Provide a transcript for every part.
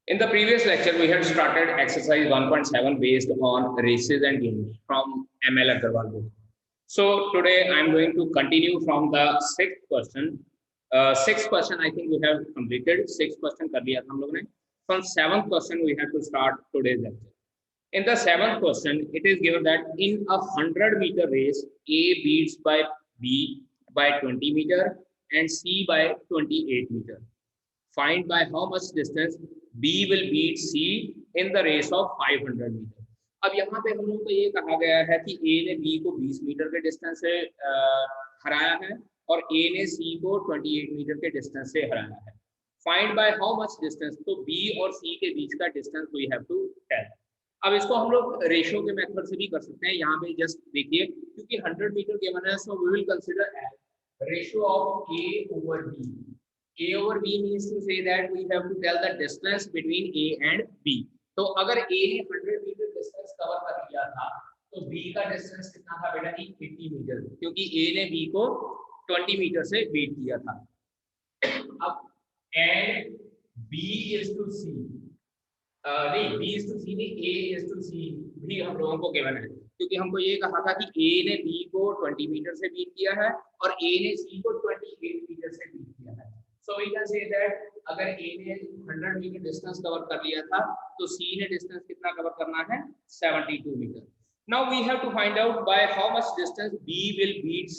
In the previous lecture, we had started exercise 1.7 based on races and games from ML Agarwal book. So today I'm going to continue from the sixth question. Sixth question I think we have completed. Sixth question कर लिया था हम लोगों ने. From seventh question we have to start today's lecture. In the seventh question, it is given that in a 100-meter race, A beats by B by 20 meter and C by 28 meter. Find by how much distance B will beat C in the race of 500 meter. अब यहाँ पे हम लोग को ये कहा गया है कि A ने B को 20 मीटर के डिस्टेंस से हराया है और A ने C को 28 मीटर के डिस्टेंस से हराया है. Find by how much distance, तो B और C के बीच का distance we have to tell. अब इसको हम लोग रेशियो के मेथड से भी कर सकते हैं. यहाँ पे जस्ट देखिए, क्योंकि 100 मीटर गिवन है, so we will consider as ratio of A over B. A over B means to say that we have to tell the distance between A and B. तो अगर A ने 100 metre distance cover कर लिया था तो B का distance कितना था बेटा? 80 मीटर, क्योंकि A ने B को 20 मीटर से बीट किया था. अब and B is to C, नहीं B is to C नहीं, A is to C भी हम लोगों को गिवन है, क्योंकि हमको ये कहा था कि A ने B को 20 मीटर से बीट किया है और A ने C को 28 मीटर से बीट किया है. So we can say that अगर A ने 100 मीटर डिस्टेंस कवर कर लिया था तो C ने डिस्टेंस कितना कवर करना है? 72 metre. Now we have to find out by how much distance B will beat C.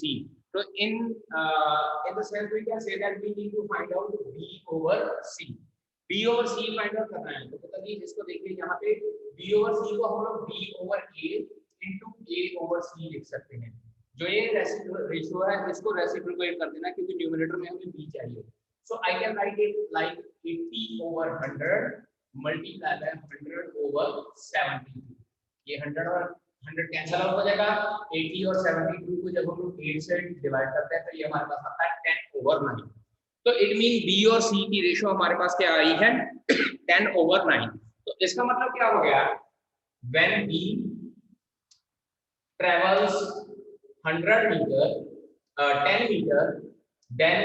So in the sense we can say that we need to find out B over C. B over C find out करना है. तो पता नहीं, इसको देखिए यहाँ पे B over C को हम लोग B over A into A over C लिख सकते हैं. जो ये रेशियो है इसको रेसिप्रोकेट कर देना, क्योंकि न्यूमरेटर में हमें B चाहिए. So I can write it like 80 over 100 multiplied by 100 over 72. ये 100 और 100 कैंसिल आउट हो जाएगा. 80 और 72 को जब हम लोग 8 से डिवाइड करते हैं तो ये हमारे पास आता है 10 over 9. तो इट मीन B और C की रेशियो हमारे पास क्या आई है? 10 over 9. तो इसका मतलब क्या हो गया? When B travels 100 meter, 10 meter, then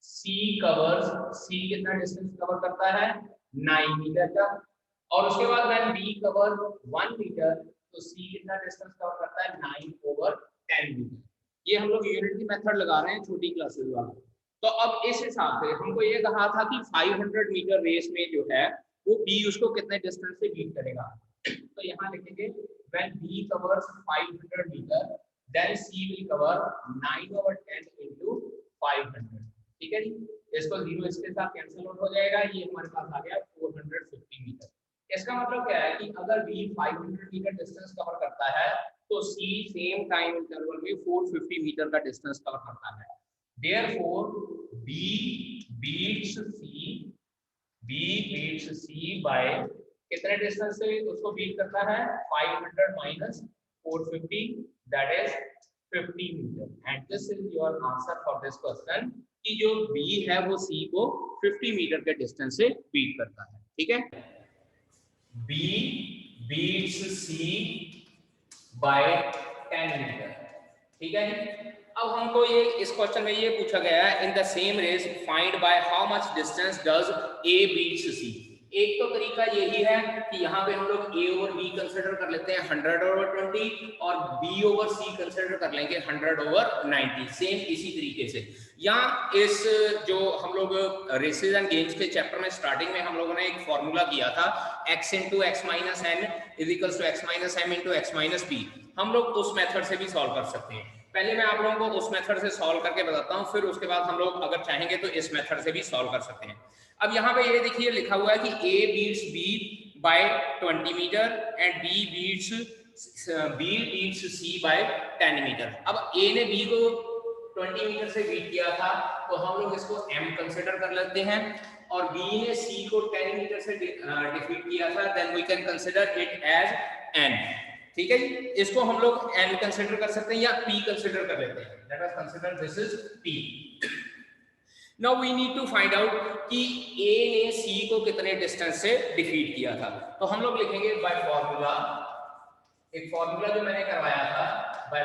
C covers, C कितना डिस्टेंस कवर करता है? 9 मीटर का. और उसके बाद when B कवर 1 मीटर तो C कितना डिस्टेंस कवर करता है? 9 over 10 मीटर. ये हम लोग यूनिटी मेथड लगा रहे हैं छोटी क्लासेस वाला. तो अब इस हिसाब से हमको ये कहा था कि 500 मीटर रेस में जो है वो B उसको कितने डिस्टेंस से बीट करेगा. तो यहाँ लिखेंगे when B covers 500 meter then C will cover 9 over 10 into 500. ठीक है जी. इसको 0 इसके साथ कैंसिल आउट हो जाएगा. ये हमारे पास आ गया 450 मीटर. इसका मतलब क्या है कि अगर B 500 मीटर डिस्टेंस कवर करता है तो C सेम टाइम इंटरवल में 450 मीटर का डिस्टेंस कवर करता है. Therefore B beats C by कितने डिस्टेंस से उसको बीट करता है? 500 minus 450, that is 50 meter. And this is your answer for this question कि जो B है वो C को 50 मीटर के डिस्टेंस से बीट करता है. ठीक है. B beats C by 10 metre. ठीक है. अब हमको ये इस क्वेश्चन में ये पूछा गया है in the same race find by how much distance does A beats C. एक तो तरीका यही है कि यहाँ पे हम लोग A over B कंसीडर कर लेते हैं 100 over 20 और B over C कंसीडर कर लेंगे 100 over 90. सेम इसी तरीके से या इस जो हम लोग रेसेस एंड गेम्स के चैप्टर में स्टार्टिंग में हम लोगों ने एक फॉर्मूला किया था x into x minus n is equals to x minus m into x minus b. हम लोग उस मेथड से भी सॉल्व कर सकते हैं. पहले मैं आप लोगों को उस मेथड से सॉल्व करके बताता हूं, फिर उसके बाद हम लोग अगर चाहेंगे तो इस मेथड से भी सॉल्व कर सकते हैं. अब यहाँ पे ये देखिए लिखा हुआ है कि A beats B by 20 metre and B beats C by 10 metre. अब A ने B को 20 मीटर से बीट किया था तो हम लोग इसको M कंसीडर कर लेते हैं और B ने C को 10 मीटर से डिफीट किया था, then we can consider it as N. ठीक है जी. इसको हम लोग N कंसीडर कर सकते हैं या P कंसीडर कर लेते हैं. Let us consider this is P. Now we need to find out कि A ने C को कितने डिस्टेंस से डिफीट किया था. तो हम लोग लिखेंगे बाय फॉर्मूला. एक फॉर्मूला जो मैंने करवाया था बाय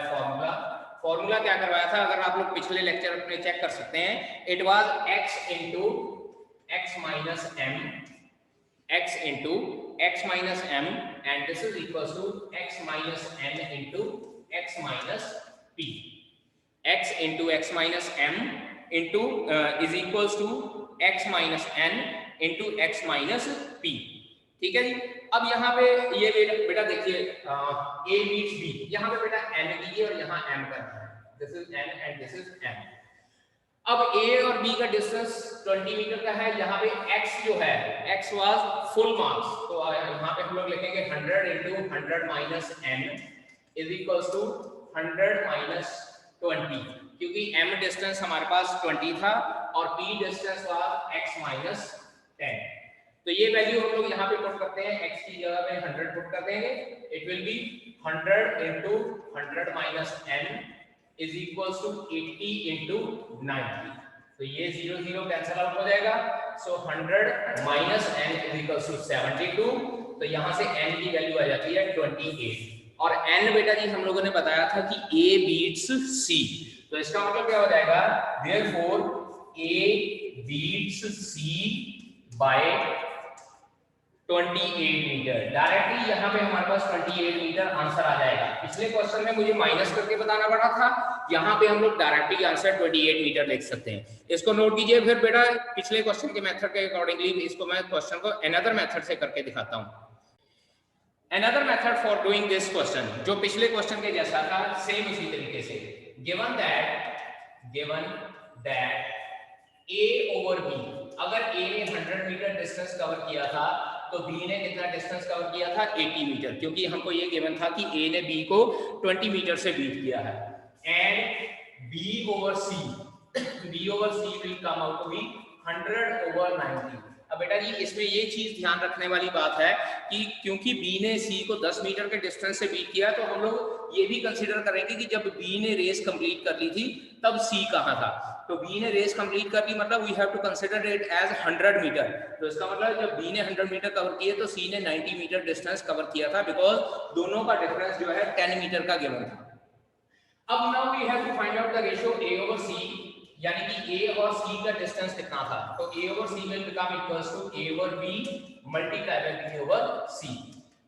फॉर्मूला क्या करवाया था, अगर आप लोग पिछले लेक्चर अपने चेक कर सकते हैं. It was x into x minus m x into x minus m, and this is equals to x minus n into x minus p. x into x minus m into is equals to x minus n into x minus p. ठीक है जी। अब यहाँ पे ये बेटा देखिए a meets b, यहाँ पे बेटा n कीजिए और यहाँ m करना है, this is n and this is m। अब a और b का डिस्टेंस 20 मीटर का है, यहाँ पे x जो है x वाज फुल मार्क्स, तो यहाँ पे हम लोग लिखेंगे 100 into 100 minus n is equals to 100 minus 20, क्योंकि m डिस्टेंस हमारे पास 20 था और p distance was x minus 10। तो ये वैल्यू हम लोग यहाँ पे पुट करते हैं, x की जगह पे 100 पुट कर देंगे, it will be 100 into 100 minus n is equals to 80 into 90, तो ये 0 0 कैंसिल आउट हो जाएगा, सो 100 minus n is equals to 72, तो यहाँ से n की वैल्यू आ जाती है 28, और n बेटा जी हम लोगों ने बताया था कि a beats c, तो इसका मतलब क्या हो जाएगा, therefore a beats c by 28 metre. Directly यहाँ पे हमारे पास 28 मीटर आंसर आ जाएगा। पिछले क्वेश्चन में मुझे माइनस करके बताना पड़ा था, यहाँ पे हम लोग डायरेक्टली आंसर 28 मीटर लिख सकते हैं। इसको नोट कीजिए। फिर बेटा पिछले क्वेश्चन के मेथड के अकॉर्डिंगली इसको मैं क्वेश्चन को अनदर मेथड से करके दिखाता हूँ। Another method for doing this question, जो पिछले क्वेश्चन के जैसा था, सेम इसी तरीके से। Given that a over b, अगर a ने 100 मीटर डिस्टेंस कवर किया था तो b ने कितना डिस्टेंस कवर किया था, 80 मीटर, क्योंकि हमको ये गिवन था कि a ने b को 20 मीटर से बीट किया है। And b over c will come out to be 100 over 90। अब बेटा जी इसमें ये चीज ध्यान रखने वाली बात है कि क्योंकि b ने c को 10 मीटर के डिस्टेंस से बीट किया, तो हम लोग ये भी कंसीडर करेंगे कि जब b ने रेस कंप्लीट कर ली थी तब c कहाँ था। तो b ने रेस कंप्लीट कर ली, मतलब we have to consider it as 100 metre. तो इसका मतलब जब b ने 100 मीटर कवर किए तो c ने 90 मीटर डिस्टेंस कवर किया था, बिकॉज दोनों का डिफरेंस जो है 10 मीटर का गिवन था। अब now we have to find out the ratio a over c, यानी कि a और c का डिस्टेंस कितना था। तो a over c will become equals to a over b multiply by b over c।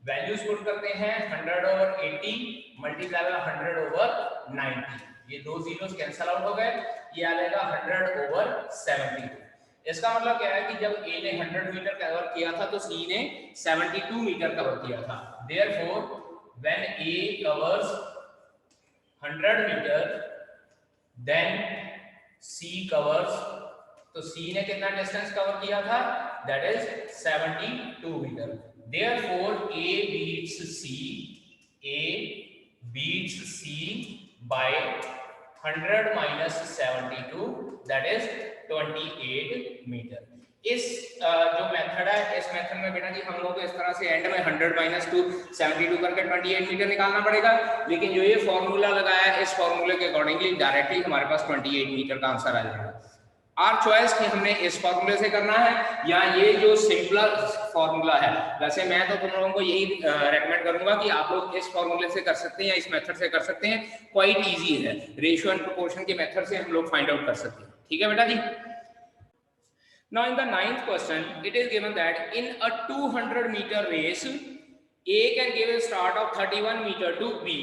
Values put करते हैं, 100 over 80 multiply by 100 over 90, ये दो जीरोस कैंसिल आउट हो गए, ये आ जाएगा 100 ओवर 70। इसका मतलब क्या है कि जब a ने 100 मीटर कवर किया था तो c ने 72 मीटर कवर किया था। Therefore when a covers 100 metre then c covers, तो c ने कितना डिस्टेंस कवर किया था, that is 72 metre. Therefore a beats c by 100 minus 72, that is 28 metre. इस जो मेथड है, इस मेथड में बेटा जी हम लोग को इस तरह से एंड में 100 माइनस 2 72 करके 28 मीटर निकालना पड़ेगा, लेकिन जो ये फॉर्मूला लगाया है इस फॉर्मूले के अकॉर्डिंगली डायरेक्टली हमारे पास 28 मीटर का आंसर आ जाएगा। आर चॉइस कि हमने इस फॉर्मूले से करना है या ये जो सिंपलर फॉर्मूला है। वैसे मैं तो तुम लोगों को यही रेकमेंड करूंगा कि आप लोग इस फॉर्मूले से कर सकते हैं या इस मेथड से कर सकते हैं, क्वाइट इजी है। रेशियो एंड प्रोपोर्शन के मेथड से हम लोग फाइंड आउट कर सकते हैं। ठीक है बेटा जी। Now in the 9th question, it is given that in a 200 meter race, A can give a start of 31 meter to B.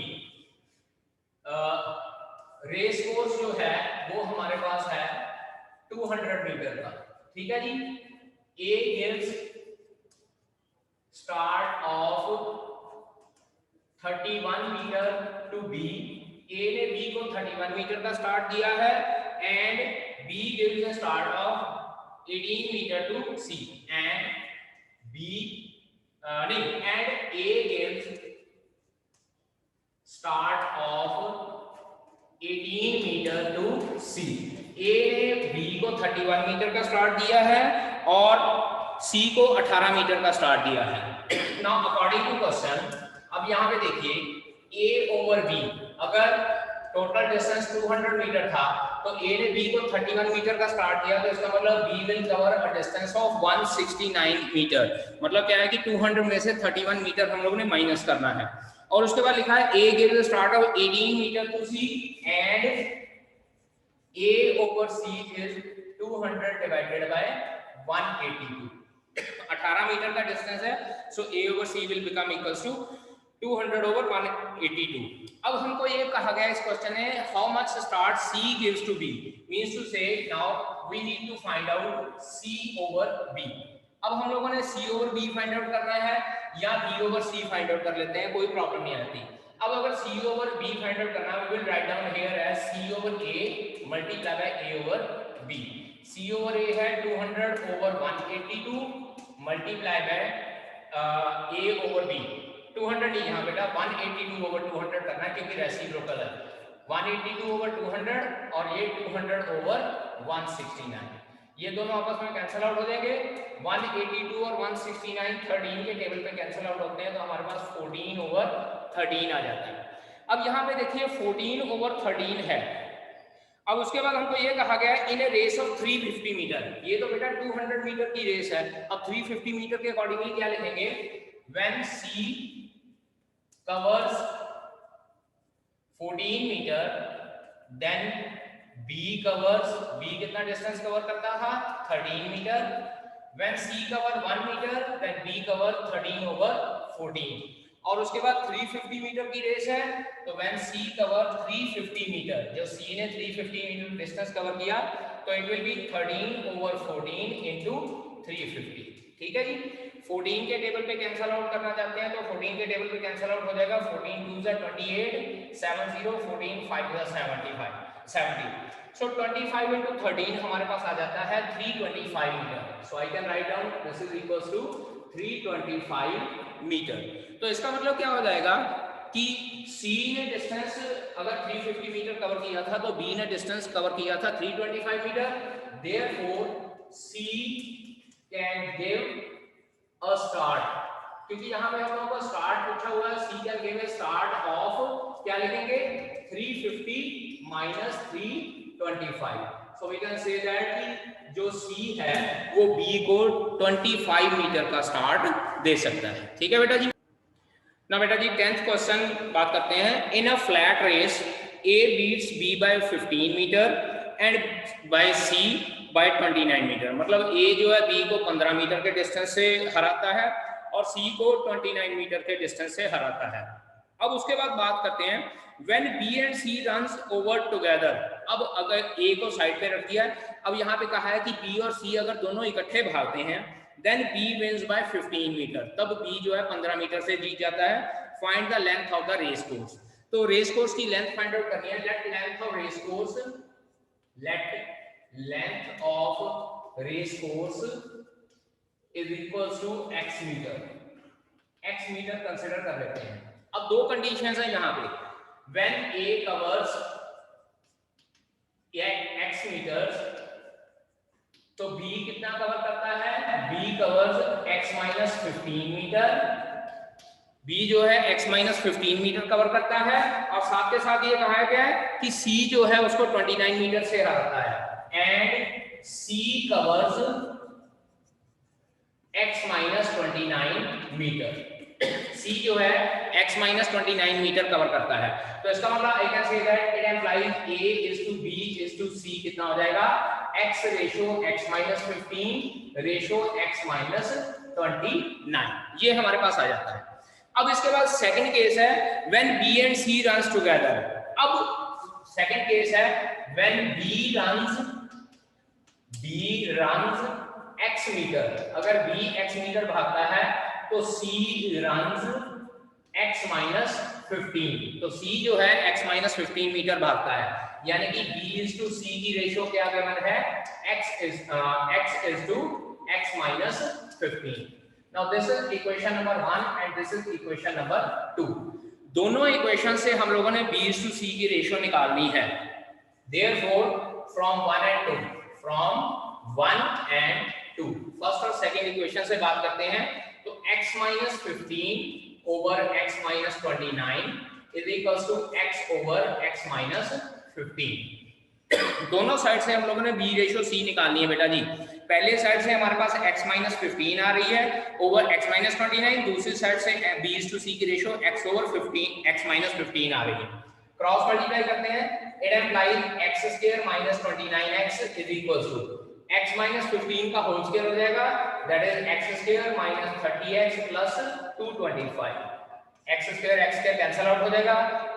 Race course जो है वो हमारे पास है 200 मीटर का, ठीक है जी। A gives start of 31 metre to B. A ने B को 31 मीटर का स्टार्ट दिया है and B gives a start of 18 meter to C and and A gives start of 18 meter to C. A ने B को 31 metre का start दिया है और C को 18 मीटर का स्टार्ट दिया है। Now according to question, अब यहाँ पे देखिए A over B, अगर टोटल डिस्टेंस 200 मीटर था तो A ने B को 31 मीटर का स्टार्ट दिया, तो इसका मतलब B will cover a distance of 169 metre. मतलब क्या है कि 200 में से 31 मीटर हम लोगों ने माइनस करना है। और उसके बाद लिखा है A gives the start of 18 metre to C and A over C is 200 divided by 182। 18 metre का डिस्टेंस है, so A over C will become equals to 200 over 182. अब हमको ये कहा गया इस क्वेश्चन में how much start C gives to B, means to say now we need to find out C over B. अब हम लोगों ने C over B find out करना है या B over C find out कर लेते हैं, कोई प्रॉब्लम नहीं आती। अब अगर C over B find out करना है, we will write down here as C over A multiply by A over B. C over A है 200 over 182 multiply by A over B. 200 नहीं यहाँ बेटा 182 over 200 करना है क्योंकि रेसिप्रोकल है। 182 over 200 और ये 200 over 169, ये दोनों आपस में कैंसिल आउट हो जाएंगे। 182 और 169 13 के टेबल पे कैंसिल आउट होते हैं, तो हमारे पास 14 over 13 आ जाता है। अब यहाँ पे देखिए 14 over 13 है। अब उसके बाद हमको ये कहा गया इन ए रेस ऑफ 350 मीटर, ये तो बेटा 200 मीटर की रेस है। अब 350 मीटर के अकॉर्डिंगली क्या लिखेंगे, when C covers 14 metre then B covers, B कितना डिस्टेंस कवर करता था 13 metre. When C cover 1 metre then B cover 13 over 14। और उसके बाद 350 मीटर की रेस है, तो व्हेन C कवर 350 मीटर, जब C ने 350 मीटर डिस्टेंस कवर किया तो it will be 13 over 14 into 350। ठीक है जी। 14 के टेबल पे कैंसिल आउट करना चाहते हैं तो 14 के टेबल पे कैंसिल आउट हो जाएगा। 14 2 is 28, 70 14 5 is 75 70। सो 25 into 13 हमारे पास आ जाता है 325 metre. So I can write down this is equals to 325 metre. तो इसका मतलब क्या हो जाएगा कि C ने डिस्टेंस अगर 350 मीटर कवर किया था तो B ने डिस्टेंस कवर किया था 325 metre. Therefore C can give a start, क्योंकि यहाँ पे हम लोगों को स्टार्ट पूछा हुआ है, C can give a start of क्या लिखेंगे 350 minus 325। So we can say that कि जो C है वो B को 25 मीटर का स्टार्ट दे सकता है। ठीक है बेटा जी। ना बेटा जी 10th क्वेश्चन बात करते हैं। In a flat race A beats B by 15 metre and by C by 29 metre, मतलब A जो है B को 15 मीटर के डिस्टेंस से हराता है और C को 29 मीटर के डिस्टेंस से हराता है। अब उसके बाद बात करते हैं when B and C runs over together। अब अगर A को साइड पे रख दिया, अब यहाँ पे कहा है कि B और C अगर दोनों इकट्ठे भागते हैं then B wins by 15 metre, तब B जो है 15 मीटर से जीत जाता है। find the length of the race course, तो रेस कोर्स की लेंथ फाइंड आउट करनी है। let length of race course, let length of race course is equals to x metre. x metre consider कर लेते हैं। अब दो कंडीशंस हैं यहाँ पे, when A covers x metres तो B कितना कवर करता है, B covers x minus 15 metre. B जो है x minus 15 मीटर कवर करता है और साथ के साथ ये कहा गया है कि C जो है उसको 29 मीटर से हराता है and C covers x minus 29 metre. C जो है x minus 29 मीटर कवर करता है, तो इसका मतलब I can say that it implies A is to B is to C कितना हो जाएगा x ratio x minus 15 ratio x minus 29, ये हमारे पास आ जाता है। अब इसके बाद सेकंड केस है when B and C runs together। अब सेकंड केस है when B runs x metre, अगर B x मीटर भागता है तो C runs x minus 15, तो C जो है x minus 15 मीटर भागता है, यानी कि B is to C की रेशो क्या गिवन है x is to x minus 15। Now this is equation number 1 and this is equation number 2। दोनों इक्वेशन से हम लोगों ने B is to C की रेशो निकालनी है। Therefore from 1 and 2 फर्स्ट और सेकंड इक्वेशन से बात करते हैं, तो x minus 15 over x minus 29 is equals to x over x minus 15। दोनों साइड से हम लोगों ने B रेशो C निकालनी है बेटा जी। पहले साइड से हमारे पास x minus 15 आ रही है ओवर x minus 29, दूसरी साइड से B is to C की ratio x over 15 x minus 15 आ रही है। क्रॉस मल्टीप्लाई करते हैं, it implies x² minus 29x is equals to x minus 15 का होल स्क्वायर हो जाएगा that is x square minus 30x plus 225। x square cancel out हो जाएगा,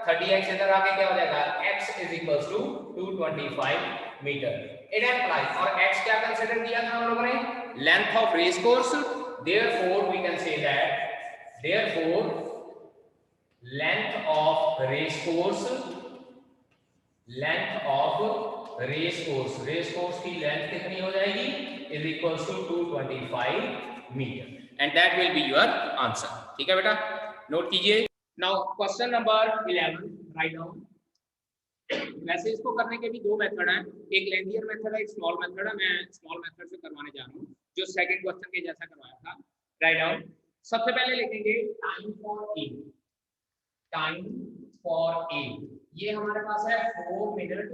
30x इधर आके क्या हो जाएगा, x is equals to 225 metre. It implies, और x क्या कंसीडर किया था हम लोगों ने, length of race course. Therefore we can say that therefore length of race course, length of race course की लेंथ कितनी हो जाएगी, is equals to 225 metre, and that will be your answer. ठीक है बेटा, नोट कीजिए। Now question number 11 write down. वैसे इसको करने के भी दो मेथड हैं, एक लेंथियर मेथड है, एक स्मॉल मेथड है। मैं स्मॉल मेथड से करवाने जा रहा हूँ, जो सेकंड क्वेश्चन के जैसा करवाया था। Write down. सबसे पहले लिखेंगे time for a, time for a ये हमारे पास है 4 मिनट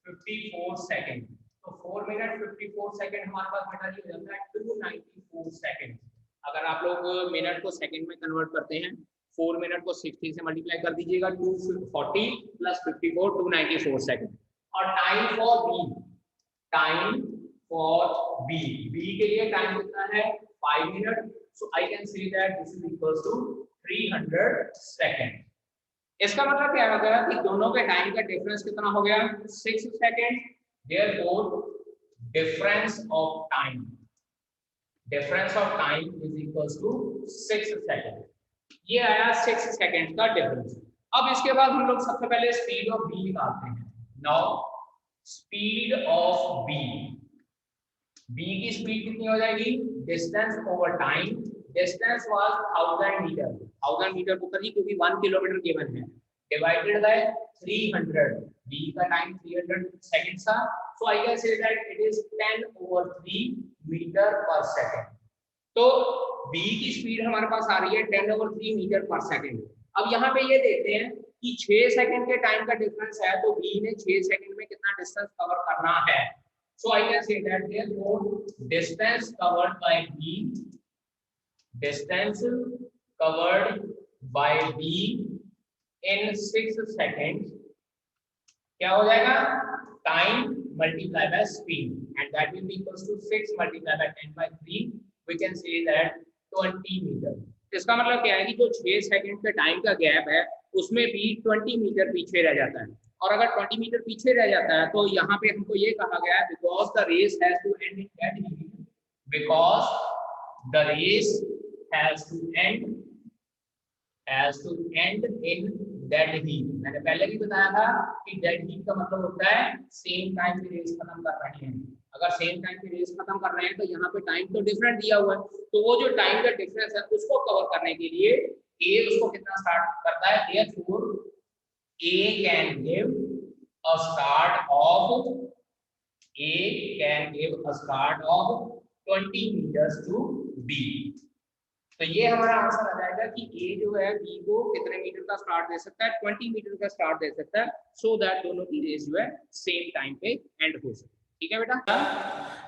54 सेकंड। तो 4 मिनट 54 सेकंड हमारे पास बेटा ये हो जाता है 294 सेकंड। अगर आप लोग मिनट को सेकंड में कन्वर्ट करते हैं, 4 मिनट को 60 से मल्टीप्लाई कर दीजिएगा, 240 प्लस 54 294 सेकंड। और time for B, time for B, B के लिए टाइम कितना है 5 minute. So I can say that this is equals to 300 second. इसका मतलब क्या हो गया कि दोनों के टाइम का डिफरेंस कितना हो गया, 6 second. Therefore difference of time, difference of time is equals to 6 second. ये आया 6 सेकंड का डिफरेंस। अब इसके बाद हम लोग सबसे पहले स्पीड ऑफ बी निकालते हैं। Now speed of B, B की स्पीड कितनी हो जाएगी, distance over time. Distance was 1000 metre, 1000 metre को करिए क्योंकि 1 किलोमीटर गिवन है, डिवाइडेड बाय 300। बी का टाइम 300 सेकंड था, so I can say that it is 10/3 metre per second. तो बी की स्पीड हमारे पास आ रही है 10/3 मीटर पर सेकंड। अब यहाँ पे ये देखते हैं कि 6 सेकंड के टाइम का डिफरेंस है, तो बी ने 6 सेकंड में कितना डिस्टेंस कवर करना है। So I can say that therefore distance covered by B, distance covered by B in 6 seconds क्या हो जाएगा, time multiply by speed, and that will be equals to 6 multiply by 10/3, we can say that 20 metre. इसका मतलब क्या है कि जो 6 second के टाइम का गैप है उसमें भी 20 मीटर पीछे रह जाता है। और अगर 20 मीटर पीछे रह जाता है तो यहाँ पे हमको ये कहा गया है because the race has to end in that heat, because the race has to end in dead heat. मैंने पहले भी बताया था कि डेड हीट का मतलब होता है सेम टाइम पे रेस खत्म कर रहे हैं। अगर सेम टाइम पे रेस खत्म कर रहे हैं तो यहाँ पे टाइम तो डिफरेंट दिया हुआ है, तो वो जो टाइम का डिफरेंस है उसको कवर करने के लिए ए उसको कितना स्टार्ट करता है, therefore A can give a start of 20 meters to B। तो ये हमारा आंसर आ जाएगा कि A जो है B को कितने मीटर का स्टार्ट दे सकता है, 20 मीटर का स्टार्ट दे सकता है, सो दैट दोनों की रेस जो है सेम टाइम पे एंड हो सके। ठीक है बेटा।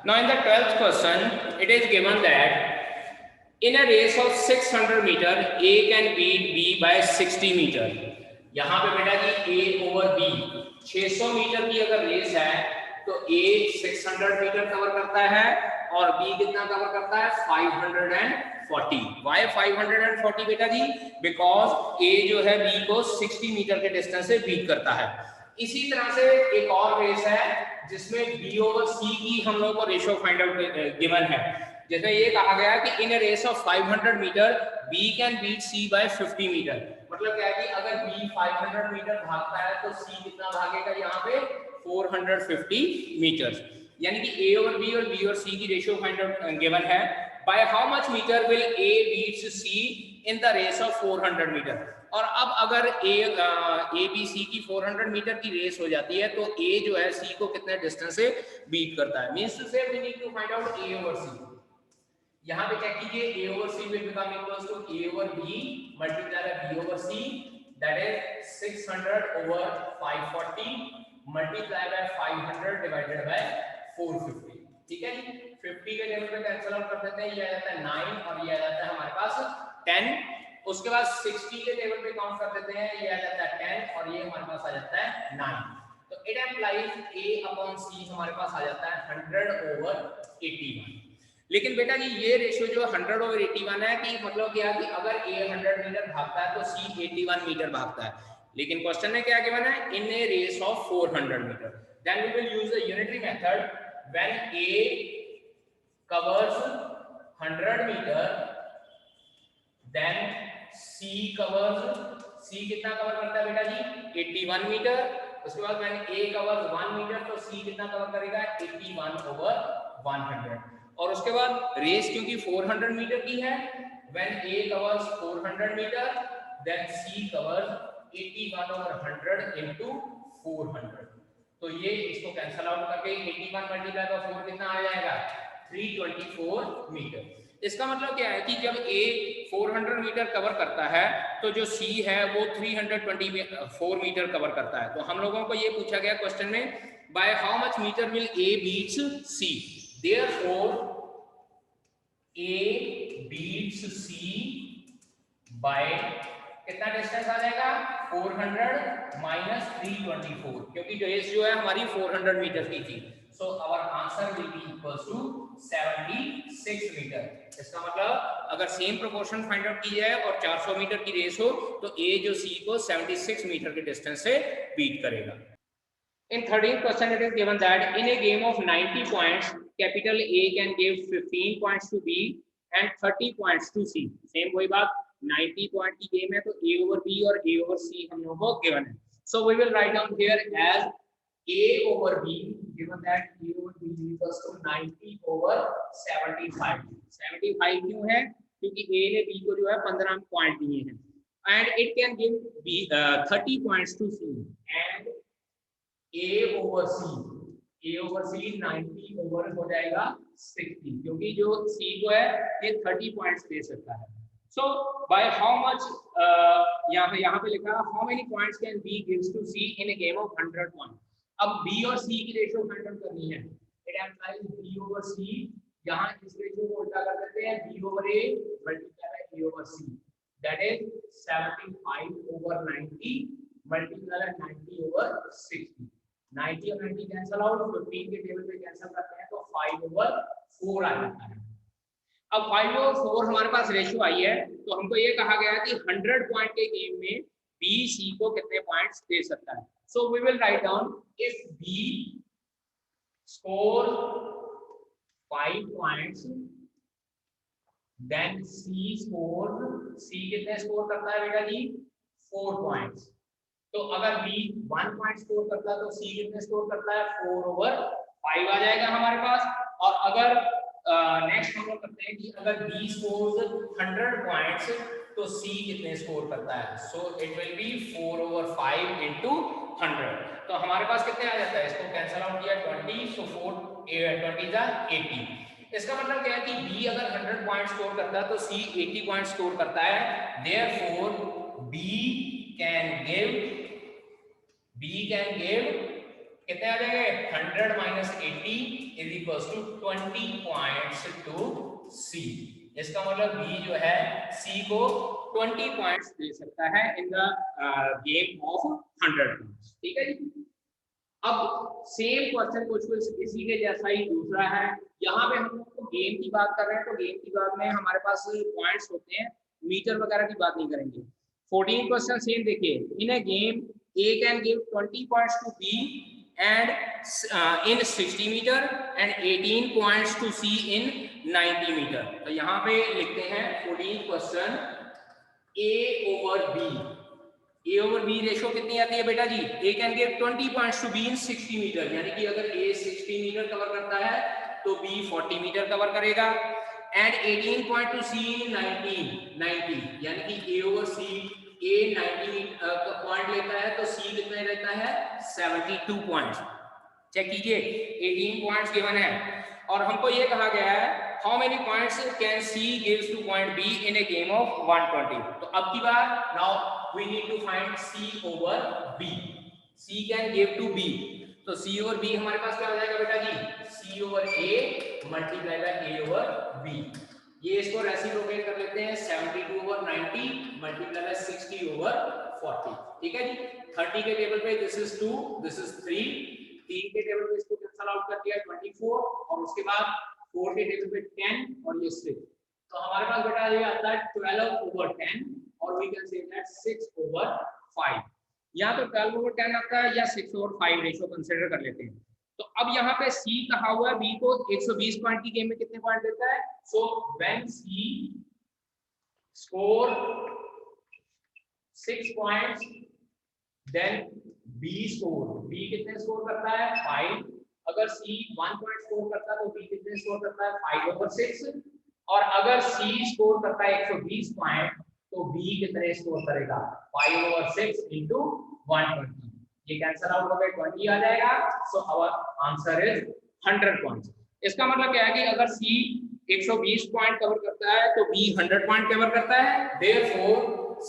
Now in the 12th question it is given that in a race of 600 metre A can beat B by 60 metre. यहाँ पे बेटा कि A ओवर B 600 मीटर की अगर रेस है तो A 600 मीटर कवर करता है और B कितना कवर करता है 540। वाई 540 बेटा जी, बिकॉज A जो है B को 60 मीटर के डिस्टेंस से बीट करता है। इसी तरह से एक और रेस है जिसमें B ओवर C की हम लोगों को रेशियो फाइंड आउट गिवन है, जिसमें ये कहा गया कि in a race of 500 metre B can beat C by 50 metre. मतलब क्या है कि अगर B 500 मीटर भागता है तो C कितना भागेगा यहाँ पे 450 मीटर। यानी कि A और B और B और C की रेशियो फाइंड आउट गिवन है। By how much metre will A beats C in the race of 400 metre. और अब अगर A B C की 400 मीटर की रेस हो जाती है तो A जो है C को कितने डिस्टेंस से बीट करता है। Means to say we need to find out A over C। यहाँ पे क्या कीजिए A over C will become equals to A over B multiplied by B over C, that is 600 over 540 multiplied by 500 divided by 450। ठीक है जी, 50 के level पे cancel out कर देते हैं, ये आ जाता है 9 और ये आ जाता है हमारे पास 10। उसके बाद 60 के लेवल पे काउंट कर देते हैं, ये आ जाता है 10 और ये हमारे पास आ जाता है 9। तो it implies A upon C हमारे पास आ जाता है 100 over 81। लेकिन बेटा जी ये रेशियो जो 100/81 है कि मतलब क्या कि अगर A 100 मीटर भागता है तो C 81 मीटर भागता है, लेकिन क्वेश्चन में क्या गिवन है, in a race of 400 metre, then we will use the unitary method when A covers 100 metre, then C covers, C कितना कवर करता है बेटा जी 81 मीटर, उसके बाद मैंने A covers 1 मीटर तो C कितना कवर करेगा 81/100, और उसके बाद रेस क्योंकि 400 मीटर की है, when A covers 400 metre then C covers 81/100 into 400, तो ये इसको कैंसल आउट करके 81 मल्टीप्लाई बाय 4 कितना आ जाएगा 324 मीटर। इसका मतलब क्या है कि जब A 400 मीटर कवर करता है तो जो C है वो 324 मीटर कवर करता है। तो हम लोगों को ये पूछा गया क्वेश्चन में, by how much metre will A beats C, therefore A beats C by कितना डिस्टेंस आ जाएगा 400 माइनस 324, क्योंकि रेस जो है हमारी 400 मीटर की थी, so our answer will be equals to 76 metre. इसका मतलब अगर सेम प्रोपोर्शन फाइंड आउट की जाए और 400 मीटर की रेस हो तो A जो C को 76 मीटर के डिस्टेंस से बीट करेगा। In 13th question it is given that in a game of 90 points, capital A can give 15 points to B and 30 points to C. Same वही बात, 90 point की गेम है तो A over B और A over C हम लोगों को given है. So we will write down here as A over B, given that A over B equals to 90 over 75. 75 क्यों है? क्योंकि A ने B को जो है 15 पॉइंट दिए हैं. And it can give B 30 points to C and A over C 90 over हो जाएगा 60, क्योंकि जो C को है ये 30 पॉइंट्स दे सकता है. So by how much यहाँ पे लिखा है how many points can B gives to C in a game of 100 points. अब B और C की रेशियो फाइंड आउट करनी है. It implies B over C, यहाँ इस रेशियो को उल्टा कर देते हैं B over A multiplied by A over C, that is 75 over 90 multiplied by 90 over 60. 90 और 90 कैंसल आउट, 15 के टेबल पे कैंसल करते हैं तो 5/4 आ जाता है. अब 5/4 हमारे पास रेशियो आई है तो हमको ये कहा गया है कि 100 पॉइंट के गेम में B C को कितने पॉइंट्स दे सकता है. So we will write down if B score 5 points then C कितने स्कोर करता है बेटा जी 4 पॉइंट्स. तो अगर B 1 पॉइंट स्कोर करता है तो C कितने स्कोर करता है 4/5 आ जाएगा हमारे पास. और अगर नेक्स्ट हम लोग करते हैं कि अगर B स्कोर्स 100 पॉइंट्स तो C कितने स्कोर करता है. So it will be 4/5 into 100. तो हमारे पास कितने आ जाता है, इसको कैंसल आउट किया 20, सो 4 20 जा 80. इसका मतलब क्या है कि B अगर 100 पॉइंट स्कोर करता है तो C 80 पॉइंट स्कोर करता है. देयरफॉर B can give कितने आ जाएंगे 100 minus 80 is equals to 20 points to C. इसका मतलब B जो है C को 20 पॉइंट्स दे सकता है in the game of 100 points. ठीक है जी. अब सेम क्वेश्चन कुछ इसी के जैसा ही दूसरा है. यहाँ पे हम लोग को गेम की बात कर रहे हैं तो गेम की बात में हमारे पास पॉइंट्स होते हैं, मीटर वगैरह की बात नहीं करेंगे. 14 क्वेश्चन सेम देखिए. इन a game A can give 20 points to B and in 60 meter and 18 points to C in 90 meter. तो यहाँ पे लिखते हैं 14 question A over B. A over B ratio कितनी आती है बेटा जी, A can give 20 points to B in 60 meter, यानी कि अगर A 60 मीटर कवर करता है तो B 40 मीटर कवर करेगा. and 18 point to C in 90, यानी कि A over C A 90 point लेता है तो C कितने लेता है 72 पॉइंट्स. चेक कीजिए 18 पॉइंट्स गिवन है और हमको ये कहा गया है how many points can C gives to point B in a game of 120. तो अब की बार now we need to find C over B. C can give to B, तो C ओवर B हमारे पास क्या हो जाएगा बेटा जी C over A multiply by A over B. ये इसको रेसिप्रोकेट कर लेते हैं 72 ओवर 90 मल्टीप्लाई बाय 60 ओवर 40. ठीक है जी. 30 के टेबल पे दिस इज 2 दिस इज 3, 3 के टेबल पे इसको कैंसल आउट कर दिया 24 और उसके बाद 4 के टेबल पे 10 और ये 6, तो हमारे पास बेटा ये आता है 12/10 और वी कैन से दैट 6/5। या तो 12/10 आता है या 6/5 रेशियो कंसीडर कर लेते हैं। तो अब यहाँ पे C कहा हुआ है, B को 120 पॉइंट की गेम में कितने पॉइंट देता है? So when C score 6 points then B कितने स्कोर करता है? 5। अगर C 1 पॉइंट स्कोर करता है तो B कितने स्कोर करता है? 5/6। और अगर C स्कोर करता है 120 पॉइंट तो B कितने स्कोर करेगा? 5/6 into 120। ये कैंसल आउट हो गए, 20 आ जाएगा। So our answer is 100 points. इसका मतलब क्या है कि अगर C 120 पॉइंट कवर करता है तो B 100 पॉइंट कवर करता है। देयरफॉर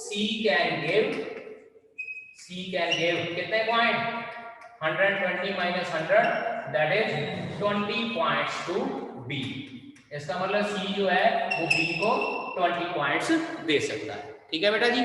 C कैन गिव कितने point? 120 minus 100 that is 20 points to B। इसका मतलब C जो है वो B को 20 पॉइंट्स दे सकता है। ठीक है बेटा जी।